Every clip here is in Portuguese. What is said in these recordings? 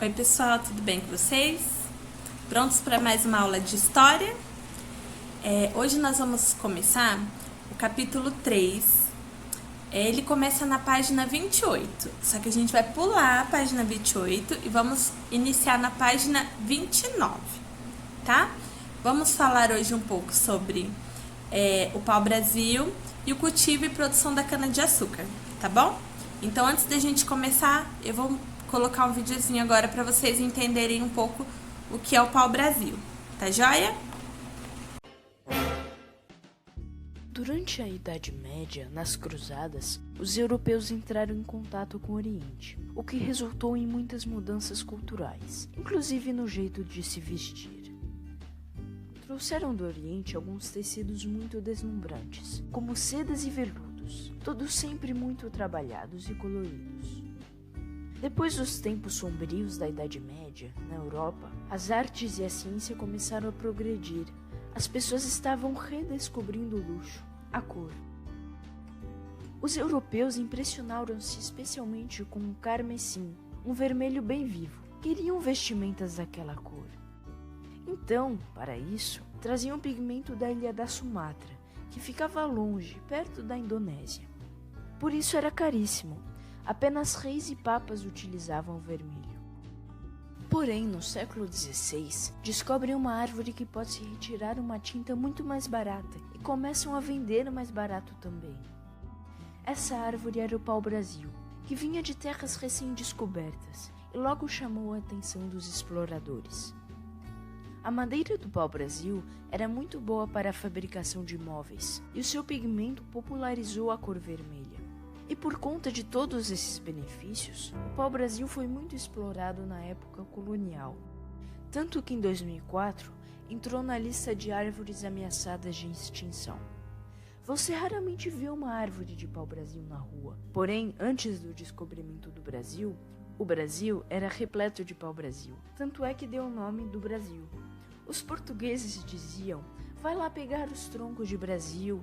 Oi pessoal, tudo bem com vocês? Prontos para mais uma aula de história? Hoje nós vamos começar o capítulo 3. Ele começa na página 28, só que a gente vai pular a página 28 e vamos iniciar na página 29, tá? Vamos falar hoje um pouco sobre o pau-brasil e o cultivo e produção da cana-de-açúcar, tá bom? Então, antes da gente começar, eu vou colocar um videozinho agora para vocês entenderem um pouco o que é o pau-brasil, tá joia? Durante a Idade Média, nas Cruzadas, os europeus entraram em contato com o Oriente, o que resultou em muitas mudanças culturais, inclusive no jeito de se vestir. Trouxeram do Oriente alguns tecidos muito deslumbrantes, como sedas e veludos, todos sempre muito trabalhados e coloridos. Depois dos tempos sombrios da Idade Média, na Europa, as artes e a ciência começaram a progredir. As pessoas estavam redescobrindo o luxo, a cor. Os europeus impressionaram-se especialmente com o carmesim, um vermelho bem vivo. Queriam vestimentas daquela cor. Então, para isso, traziam pigmento da ilha da Sumatra, que ficava longe, perto da Indonésia. Por isso era caríssimo. Apenas reis e papas utilizavam o vermelho. Porém, no século XVI, descobrem uma árvore que pode se retirar uma tinta muito mais barata e começam a vender mais barato também. Essa árvore era o pau-brasil, que vinha de terras recém-descobertas e logo chamou a atenção dos exploradores. A madeira do pau-brasil era muito boa para a fabricação de móveis e o seu pigmento popularizou a cor vermelha. E por conta de todos esses benefícios, o pau-brasil foi muito explorado na época colonial. Tanto que em 2004 entrou na lista de árvores ameaçadas de extinção. Você raramente vê uma árvore de pau-brasil na rua. Porém, antes do descobrimento do Brasil, o Brasil era repleto de pau-brasil. Tanto é que deu o nome do Brasil. Os portugueses diziam: vai lá pegar os troncos de Brasil,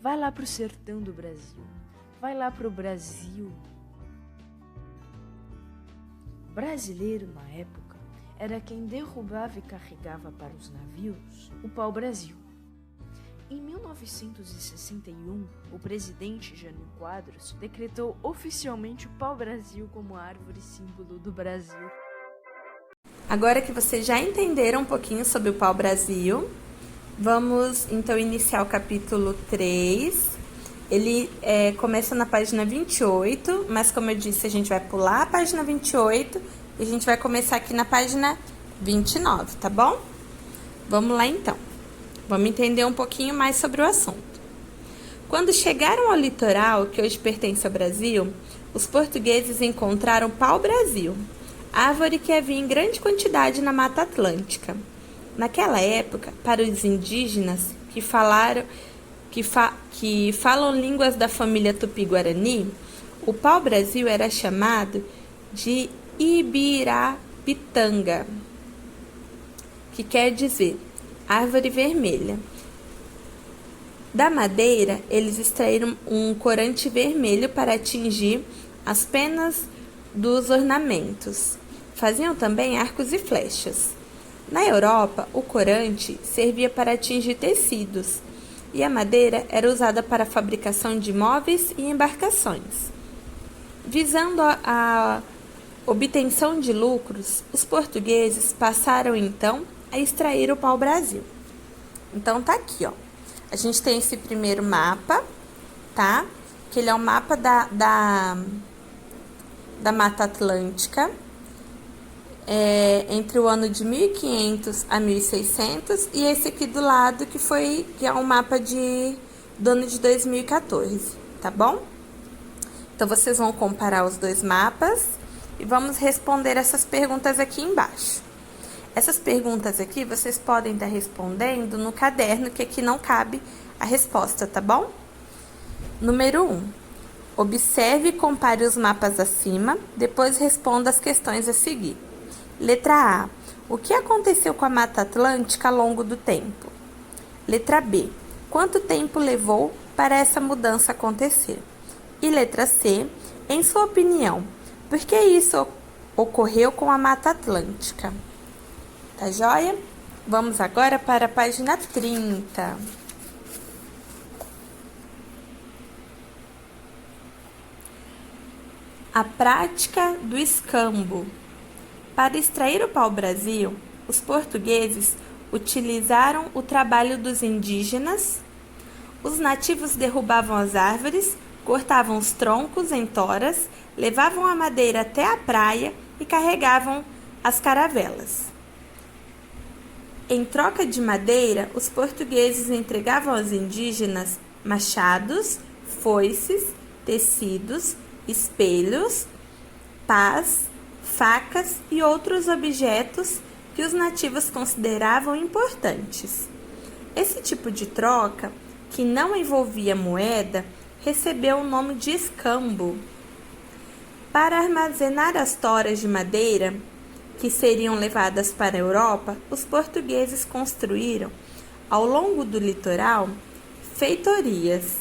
vai lá pro sertão do Brasil. Vai lá pro Brasil. Brasileiro, na época, era quem derrubava e carregava para os navios o pau-brasil. Em 1961, o presidente Jânio Quadros decretou oficialmente o pau-brasil como a árvore símbolo do Brasil. Agora que vocês já entenderam um pouquinho sobre o pau-brasil, vamos então iniciar o capítulo 3. Ele começa na página 28, mas como eu disse, a gente vai pular a página 28 e a gente vai começar aqui na página 29, tá bom? Vamos lá então. Vamos entender um pouquinho mais sobre o assunto. Quando chegaram ao litoral, que hoje pertence ao Brasil, os portugueses encontraram pau-brasil, árvore que havia em grande quantidade na Mata Atlântica. Naquela época, para os indígenas que falam línguas da família Tupi-Guarani, o pau-brasil era chamado de Ibirapitanga, que quer dizer árvore vermelha. Da madeira, eles extraíram um corante vermelho para tingir as penas dos ornamentos. Faziam também arcos e flechas. Na Europa, o corante servia para tingir tecidos, e a madeira era usada para a fabricação de móveis e embarcações. Visando a obtenção de lucros, os portugueses passaram então a extrair o pau-brasil. Então tá aqui, ó. A gente tem esse primeiro mapa, tá? Que ele é um mapa da Mata Atlântica, entre o ano de 1500 a 1600, e esse aqui do lado que é um mapa do ano de 2014, tá bom? Então, vocês vão comparar os dois mapas e vamos responder essas perguntas aqui embaixo. Essas perguntas aqui vocês podem estar respondendo no caderno, que aqui não cabe a resposta, tá bom? Número 1. Observe e compare os mapas acima, depois responda as questões a seguir. Letra A. O que aconteceu com a Mata Atlântica ao longo do tempo? Letra B. Quanto tempo levou para essa mudança acontecer? E letra C, em sua opinião, por que isso ocorreu com a Mata Atlântica? Tá joia? Vamos agora para a página 30. A prática do escambo. Para extrair o pau-brasil, os portugueses utilizaram o trabalho dos indígenas. Os nativos derrubavam as árvores, cortavam os troncos em toras, levavam a madeira até a praia e carregavam as caravelas. Em troca de madeira, os portugueses entregavam aos indígenas machados, foices, tecidos, espelhos, pás, facas e outros objetos que os nativos consideravam importantes. Esse tipo de troca, que não envolvia moeda, recebeu o nome de escambo. Para armazenar as toras de madeira, que seriam levadas para a Europa, os portugueses construíram, ao longo do litoral, feitorias,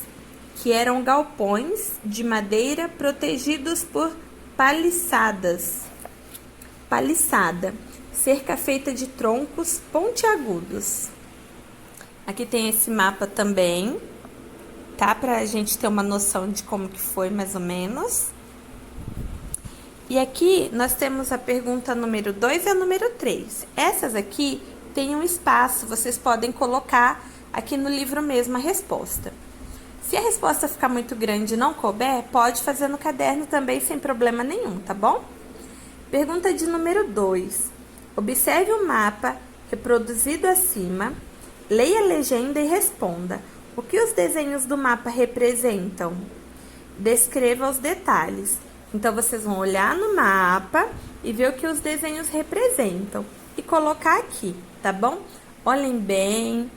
que eram galpões de madeira protegidos por paliçadas. Paliçada, cerca feita de troncos pontiagudos. Aqui tem esse mapa também, tá? Pra gente ter uma noção de como que foi, mais ou menos. E aqui nós temos a pergunta número 2 e a número 3. Essas aqui tem um espaço, vocês podem colocar aqui no livro mesmo a resposta. Se a resposta ficar muito grande e não couber, pode fazer no caderno também sem problema nenhum, tá bom? Pergunta de número 2. Observe o mapa reproduzido acima, leia a legenda e responda. O que os desenhos do mapa representam? Descreva os detalhes. Então, vocês vão olhar no mapa e ver o que os desenhos representam e colocar aqui, tá bom? Olhem bem,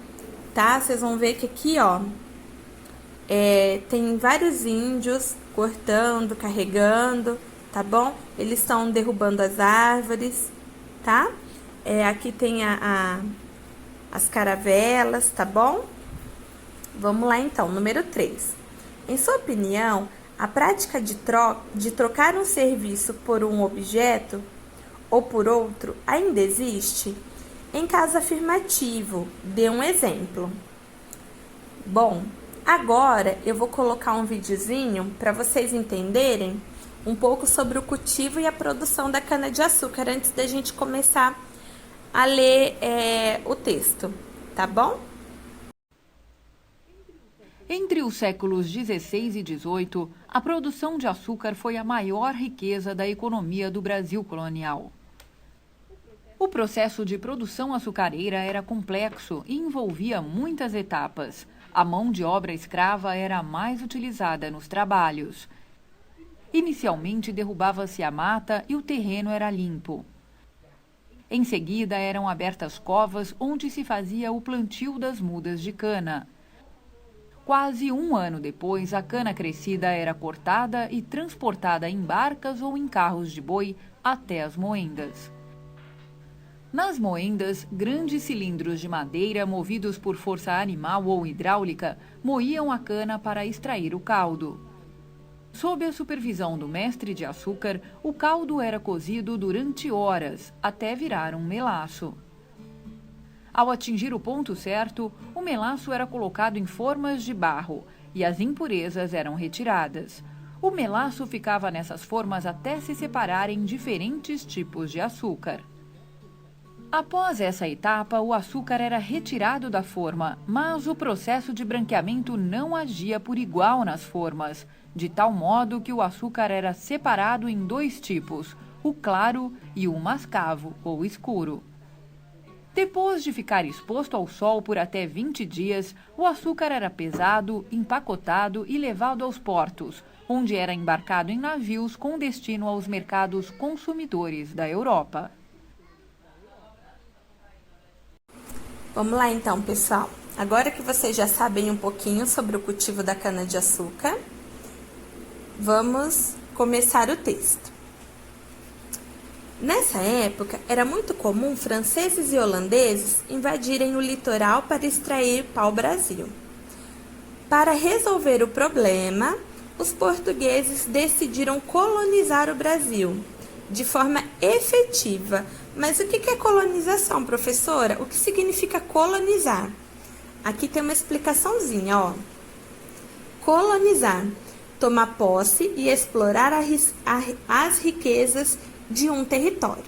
tá? Vocês vão ver que aqui, ó, tem vários índios cortando, carregando, tá bom? Eles estão derrubando as árvores, tá? Aqui tem as caravelas, tá bom? Vamos lá, então, número 3. Em sua opinião, a prática de trocar um serviço por um objeto ou por outro ainda existe? Em caso afirmativo, dê um exemplo. Bom, agora eu vou colocar um videozinho para vocês entenderem um pouco sobre o cultivo e a produção da cana-de-açúcar antes da gente começar a ler o texto, tá bom? Entre os séculos XVI e XVIII, a produção de açúcar foi a maior riqueza da economia do Brasil colonial. O processo de produção açucareira era complexo e envolvia muitas etapas. A mão de obra escrava era a mais utilizada nos trabalhos. Inicialmente derrubava-se a mata e o terreno era limpo. Em seguida eram abertas covas onde se fazia o plantio das mudas de cana. Quase um ano depois, a cana crescida era cortada e transportada em barcas ou em carros de boi até as moendas. Nas moendas, grandes cilindros de madeira movidos por força animal ou hidráulica moíam a cana para extrair o caldo. Sob a supervisão do mestre de açúcar, o caldo era cozido durante horas, até virar um melaço. Ao atingir o ponto certo, o melaço era colocado em formas de barro e as impurezas eram retiradas. O melaço ficava nessas formas até se separar em diferentes tipos de açúcar. Após essa etapa, o açúcar era retirado da forma, mas o processo de branqueamento não agia por igual nas formas, de tal modo que o açúcar era separado em dois tipos, o claro e o mascavo, ou escuro. Depois de ficar exposto ao sol por até 20 dias, o açúcar era pesado, empacotado e levado aos portos, onde era embarcado em navios com destino aos mercados consumidores da Europa. Vamos lá então, pessoal. Agora que vocês já sabem um pouquinho sobre o cultivo da cana-de-açúcar, vamos começar o texto. Nessa época, era muito comum franceses e holandeses invadirem o litoral para extrair pau-brasil. Para resolver o problema, os portugueses decidiram colonizar o Brasil de forma efetiva. Mas o que é colonização, professora? O que significa colonizar? Aqui tem uma explicaçãozinha, ó. Colonizar, tomar posse e explorar as riquezas de um território,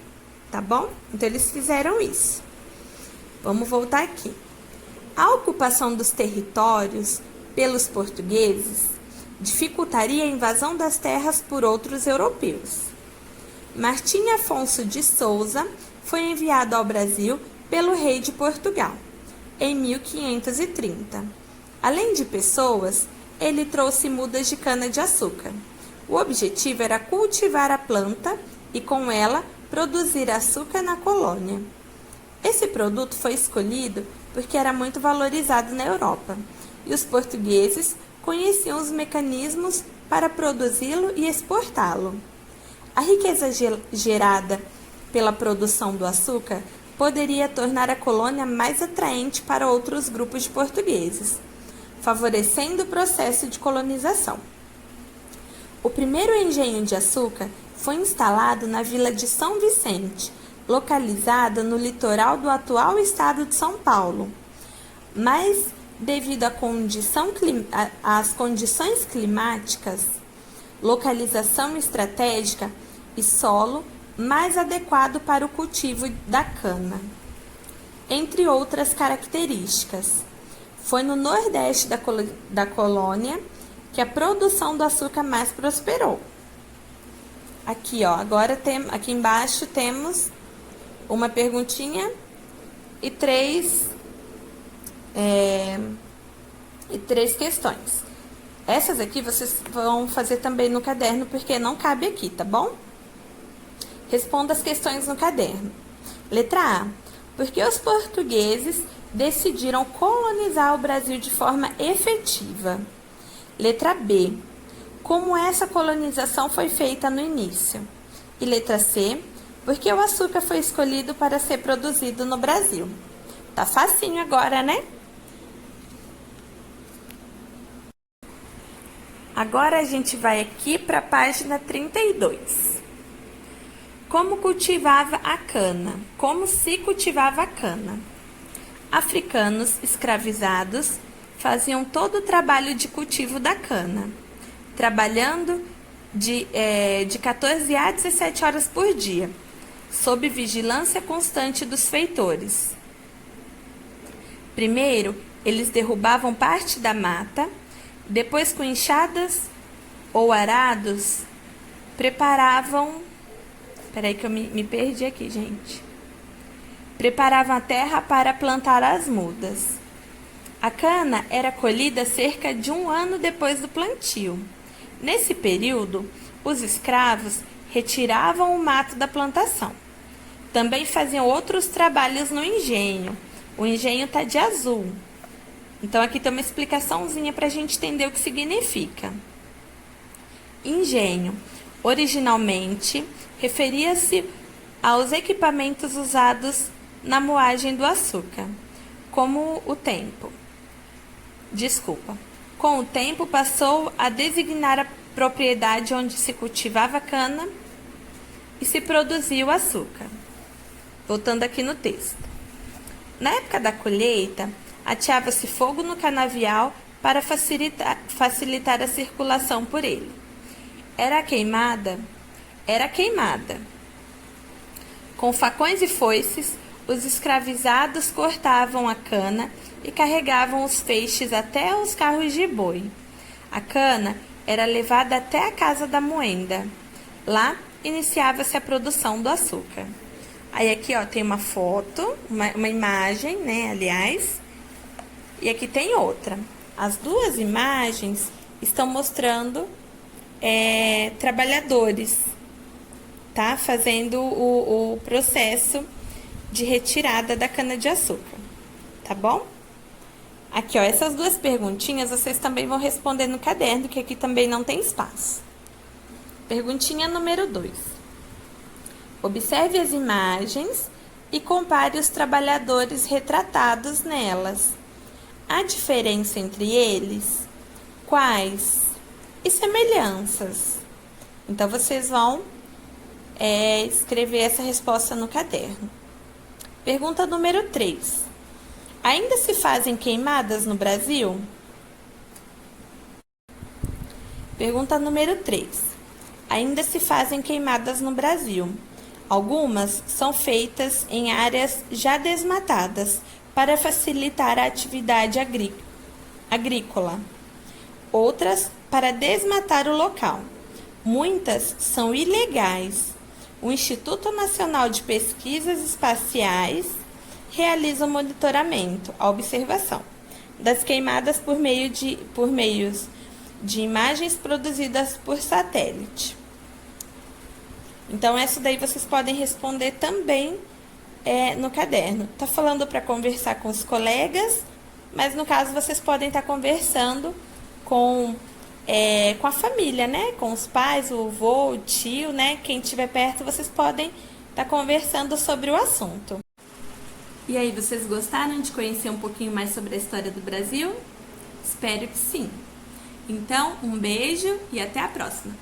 tá bom? Então, eles fizeram isso. Vamos voltar aqui. A ocupação dos territórios pelos portugueses dificultaria a invasão das terras por outros europeus. Martim Afonso de Souza foi enviado ao Brasil pelo rei de Portugal em 1530. Além de pessoas, ele trouxe mudas de cana-de-açúcar. O objetivo era cultivar a planta e, com ela, produzir açúcar na colônia. Esse produto foi escolhido porque era muito valorizado na Europa, e os portugueses conheciam os mecanismos para produzi-lo e exportá-lo. A riqueza gerada pela produção do açúcar poderia tornar a colônia mais atraente para outros grupos de portugueses, favorecendo o processo de colonização. O primeiro engenho de açúcar foi instalado na vila de São Vicente, localizada no litoral do atual estado de São Paulo. Mas, devido às condições climáticas, localização estratégica e solo mais adequado para o cultivo da cana, entre outras características. Foi no nordeste da colônia que a produção do açúcar mais prosperou. Aqui, ó, agora aqui embaixo temos uma perguntinha e três questões. Essas aqui vocês vão fazer também no caderno, porque não cabe aqui, tá bom? Responda as questões no caderno. Letra A. Por que os portugueses decidiram colonizar o Brasil de forma efetiva? Letra B. Como essa colonização foi feita no início? E letra C. Por que o açúcar foi escolhido para ser produzido no Brasil? Tá facinho agora, né? Agora a gente vai aqui para a página 32. Como cultivava a cana? Como se cultivava a cana? Africanos escravizados faziam todo o trabalho de cultivo da cana, trabalhando de 14 a 17 horas por dia, sob vigilância constante dos feitores. Primeiro, eles derrubavam parte da mata, depois com enxadas ou arados, preparavam... Peraí que eu me perdi aqui, gente. Preparavam a terra para plantar as mudas. A cana era colhida cerca de 1 ano depois do plantio. Nesse período, os escravos retiravam o mato da plantação. Também faziam outros trabalhos no engenho. O engenho está de azul. Então, aqui tem uma explicaçãozinha para a gente entender o que significa. Engenho. Originalmente, referia-se aos equipamentos usados na moagem do açúcar, com o tempo passou a designar a propriedade onde se cultivava a cana e se produzia o açúcar. Voltando aqui no texto. Na época da colheita, ateava-se fogo no canavial para facilitar a circulação por ele. Era queimada. Com facões e foices, os escravizados cortavam a cana e carregavam os feixes até os carros de boi. A cana era levada até a casa da moenda. Lá iniciava-se a produção do açúcar. Aí aqui, ó, tem uma foto, uma imagem, né, aliás, e aqui tem outra. As duas imagens estão mostrando trabalhadores, tá? Fazendo o processo de retirada da cana-de-açúcar, tá bom? Aqui, ó, essas duas perguntinhas vocês também vão responder no caderno, que aqui também não tem espaço. Perguntinha número 2. Observe as imagens e compare os trabalhadores retratados nelas. Há diferença entre eles? quais e semelhanças. Então, vocês vão escrever essa resposta no caderno. Pergunta número 3. Ainda se fazem queimadas no Brasil? Pergunta número 3. Ainda se fazem queimadas no Brasil. Algumas são feitas em áreas já desmatadas para facilitar a atividade agrícola. Outras para desmatar o local. Muitas são ilegais. O Instituto Nacional de Pesquisas Espaciais realiza o monitoramento, a observação das queimadas por meios de imagens produzidas por satélite. Então, essa daí vocês podem responder também no caderno. Tá falando para conversar com os colegas, mas no caso vocês podem estar conversando com a família, né? Com os pais, o avô, o tio, né? Quem estiver perto, vocês podem estar conversando sobre o assunto. E aí, vocês gostaram de conhecer um pouquinho mais sobre a história do Brasil? Espero que sim. Então, um beijo e até a próxima!